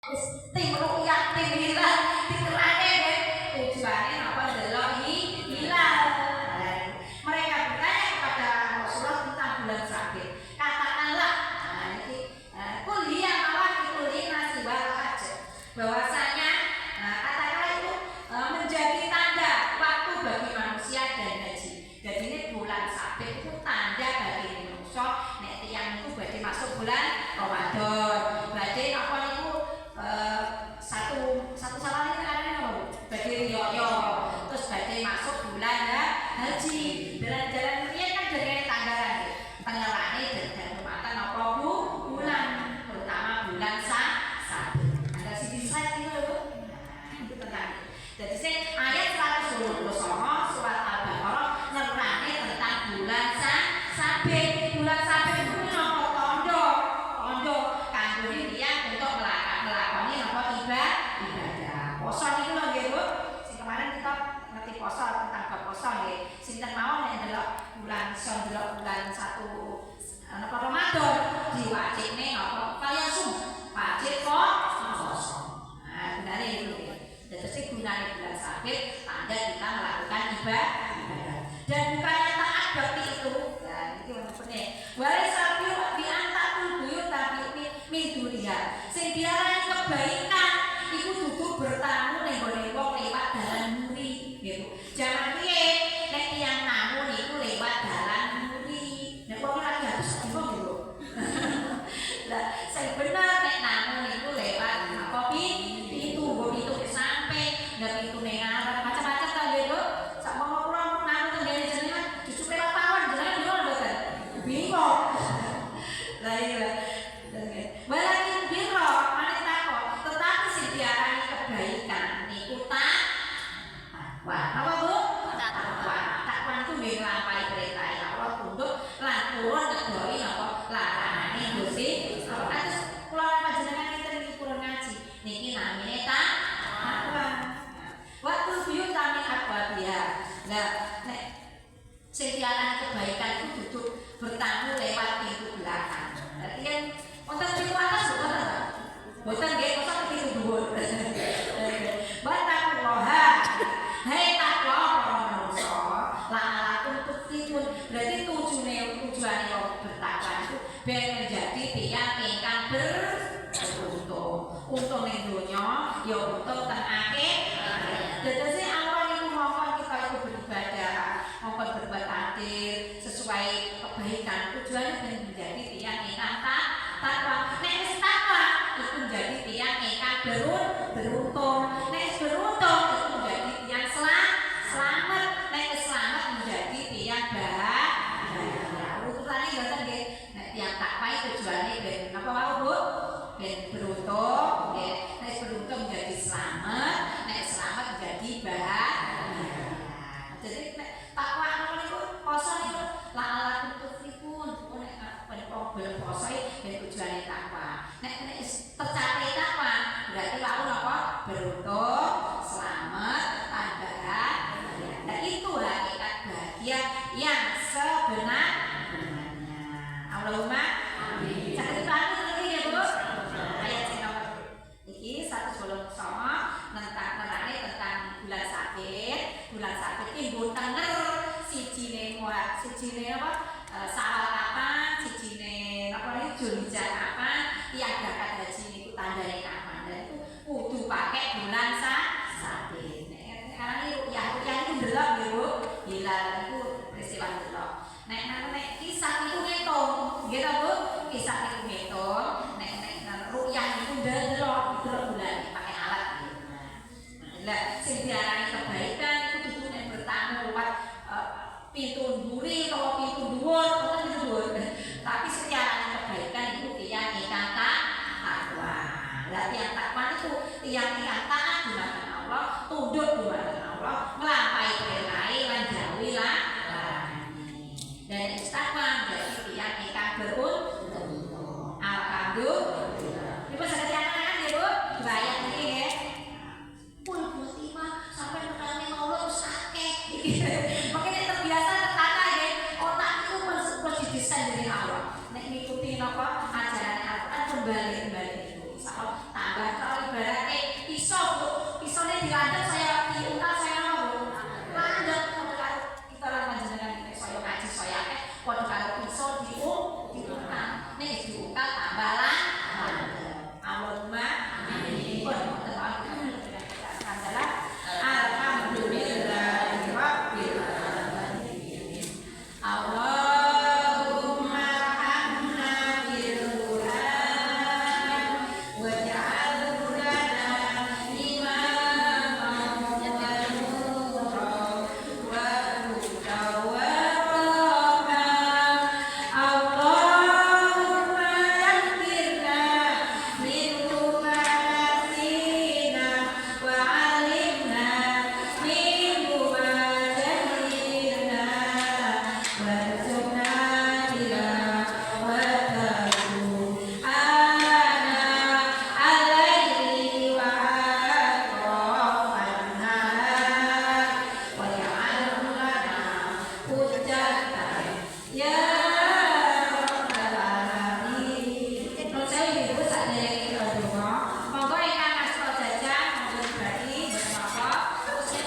tim rukyah tim hilal dikerane deh tujuannya apa delok hilal. Mereka bertanya kepada Rasulullah tentang bulan sabit. Katakanlah, kuliah awal dikuliah nasi wal hajj, bahwasanya katakanlah itu menjadi tanda waktu bagi manusia dan haji. Jadi ini bulan sabit itu tanda bagi manusia. Nek tiang itu berarti masuk bulan Ramadan. Berarti apa itu satu salah ini karena apa? Berarti riyo. Terus berarti masuk bulan haji. Jalan-jalan ini kan dari tanggalan pengerane dan rumatan apa bulan, terutama bulan sabit. Ada sisi slide itu loh. Itu tentang. Jadi saya ayat 129 surat Al-Baqarah nerane tentang bulan sabit. Bulan sabit itu apa? Tondo kanggo dia untuk melakoni apa ibadah. Poso niku lho nggih, Bu. Sing kemarin kita ngerti poso tentang poso nggih. Sinten mawon nek ndelok bulan bulan 1 napa Ramadan diwajibne apa kaya wajib kok poso. Nah, benare itu. Jadi gunanya bulan sabit tanda kita melakukan ibadah. Dan bukannya taat berarti itu. Nah, itu maksudnya. Wali sapi di antakul buyut tapi min dunia. Sing diarani kebaikan iku duduk bertamu ning gone wong lewat dalan muri, gitu. Jangan piye nek tiyang namu niku lewat dalan muri. Nek wong lagi habis bingung lho. Lah, sing bener nek namu niku lewat apa pintu sampai ndak pintu ning arep macam-macam ta nggih, Bu. Sak momo kula namu tenggene jenengan justru lewat pawon jenengan yo mboten. Bingung. Lah iya. Walakin biro maneh takok, tetapi sing diarani kebaikan niku takwa. Apa Bu? Takwa. Takwa itu nggih nglampahi perintah Allah tunduk lan purun ngedoi apa larangane Gusti. Terus kula panjenengan ngeten iki purun ngaji. Niki namine takwa. Waktu buyut kami akwa dia. Nah, nek sing diarani kebaikan itu duduk bertamu lewat pintu belakang. Berarti kan wonten pintu atas boten ta? Boten nggih, kok pintu dhuwur. Batakullaha. Hei takwa para manusa, la'alakum tuqinun. Berarti tujuane bertakwa itu ben menjadi tiyang ingkang beruntung. Untung ning donya, ya untung teng akhirat. Dadi awal iku mongkon kita itu beribadah, mongkon berbuat adil sesuai kebaikan. Tujuannya ben menjadi tiyang ingkang takwa. Nek wis takwa iku menjadi tiyang ingkang beruntung. Nek wis beruntung iku menjadi tiyang selamat. Nek wis selamat menjadi tiyang bahagia. Urutane ngoten nggih. Nek tiyang takwa tujuane ben napa wae, Bu? Ben beruntung, nggih. Nek beruntung menjadi selamat, nek selamat menjadi bahagia. Jadi nek takwa niku poso niku la'alakum tuflihun. Nek belum poso ben tujuane takwa. Nek tercapai takwa berarti lalu apa? Beruntung, selamat, bahagia. Nah, itu hakikat bahagia yang sebenarnya. Allahumma amin. Sakit banget lagi ya, Bu. Ayat sing nomor iki 129 nerane tentang bulan sabit. Bulan sabit iki nggo tenger sijine apa? Sawal kapan, sijine apa iki Julhijjah kapan, tiadakan haji niku tandane kapan. Dan itu kudu pakai bulan sabit. Sekarang ini rukyah itu ndelok nggih, Bu. Hilal itu peristiwa ndelok. Nek kisah itu ngitung, nggih ta, Bu? Kisah itu ngitung, nek rukyah itu ndelok bulan pakai alat gitu. Lah sing diarani kebaikan itu kudu nek bertamu lewat pintu mburi atau pintu dhuwur, ora pintu dhuwur. Tapi secara kebaikan itu tiyang ingkang takwa. Lah tiyang takwa itu tiyang ingkang taat dumateng Allah, tunduk dumateng Allah, nglampahi